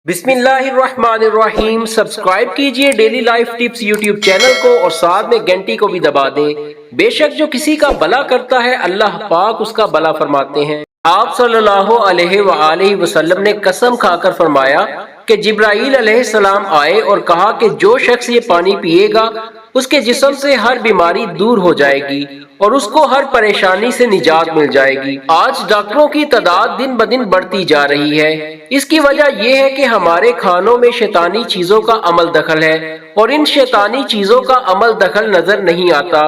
बिस्मिल्लाहिर्रहमानिर्रहीम। सब्सक्राइब कीजिए daily life tips YouTube channel को और साथ में घंटी को भी दबा दें। बेशक जो किसी का भला करता है अल्लाह पाक उसका भला फरमाते हैं। आप सल्लल्लाहु अलैहि वसल्लम ने कसम खाकर फरमाया कि जिब्राईल अलैहिस्सलाम आए और कहा कि जो शख्स ये पानी पिएगा उसके जिस्म से हर बीमारी दूर हो जाएगी और उसको हर परेशानी से निजात मिल जाएगी। आज डॉक्टरों की तादाद दिन ब दिन बढ़ती जा रही है। इसकी वजह यह है कि हमारे खानों में शैतानी चीजों का अमल दखल है और इन शैतानी चीजों का अमल दखल नजर नहीं आता।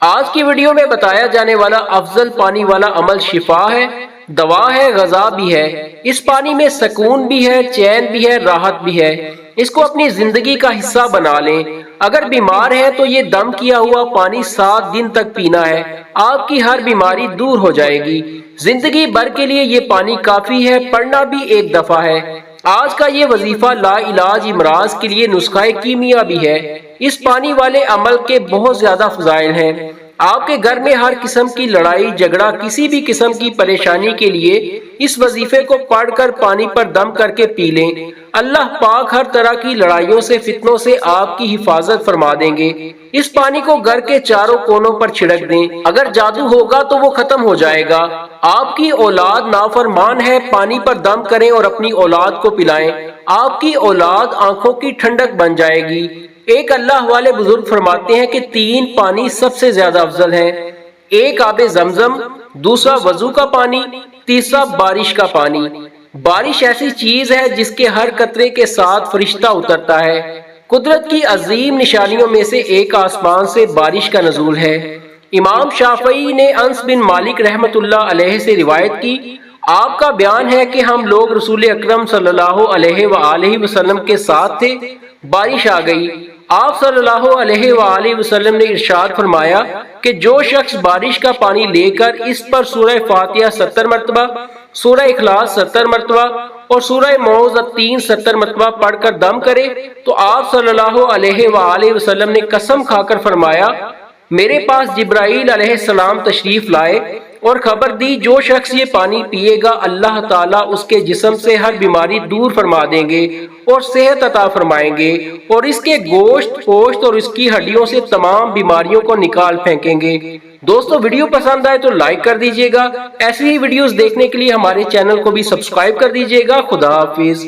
आज की वीडियो में बताया जाने वाला अफजल पानी वाला अमल शिफा है, दवा है, गज़ा भी है। इस पानी में सुकून भी है, चैन भी है, राहत भी है। इसको अपनी जिंदगी का हिस्सा बना लें। अगर बीमार है तो ये दम किया हुआ पानी 7 दिन तक पीना है, आपकी हर बीमारी दूर हो जाएगी। जिंदगी भर के लिए ये पानी काफी है, पढ़ना भी एक दफा है। आज का ये वजीफा ला इलाज इमराज के लिए नुस्खा कीमिया भी है। इस पानी वाले अमल के बहुत ज्यादा फजाइल हैं। आपके घर में हर किस्म की लड़ाई झगड़ा, किसी भी किस्म की परेशानी के लिए इस वजीफे को पढ़कर पानी पर दम करके पी लें। अल्लाह पाक हर तरह की लड़ाइयों से, फितनों से आपकी हिफाजत फरमा देंगे। इस पानी को घर के चारों कोनों पर छिड़क दें। अगर जादू होगा तो वो खत्म हो जाएगा। आपकी औलाद नाफरमान है, पानी पर दम करें और अपनी औलाद को पिलाएं। आपकी औलाद आंखों की ठंडक बन जाएगी। एक अल्लाह वाले बुजुर्ग फरमाते हैं कि 3 पानी सबसे ज्यादा अफजल है। एक आबे जमजम, दूसरा वजू का पानी, तीसरा बारिश का पानी। बारिश ऐसी चीज है जिसके हर कतरे के साथ फरिश्ता उतरता है। कुदरत की अजीम निशानियों में से एक आसमान से बारिश का नजूल है। इमाम शाफई ने अनस बिन मालिक रहमतुल्लाह अलैह से रिवायत की, आपका बयान है कि हम लोग रसूल अकरम सल्लल्लाहु अलैहि वसल्लम के साथ थे, बारिश आ गई। आप सल्लल्लाहु अलैहि वसल्लम ने इरशाद फरमाया कि जो शख्स बारिश का पानी लेकर इस पर सूरह फातिहा 70 मरतबा, सूरह इखलास 70 मरतबा और सूरह मौज़अतीन 70 मरतबा पढ़कर दम करे तो आप सल्लल्लाहु अलैहि वसल्लम ने कसम खाकर फरमाया, मेरे पास जिब्राईल अलैहिस्सलाम तशरीफ लाए और खबर दी, जो शख्स ये पानी पिएगा अल्लाह ताला उसके जिस्म से हर बीमारी दूर फरमा देंगे और सेहत अता फरमाएंगे और इसके गोश्त, पोश्त और इसकी हड्डियों से तमाम बीमारियों को निकाल फेंकेंगे। दोस्तों, वीडियो पसंद आए तो लाइक कर दीजिएगा। ऐसी ही वीडियोस देखने के लिए हमारे चैनल को भी सब्सक्राइब कर दीजिएगा। खुदा हाफिज।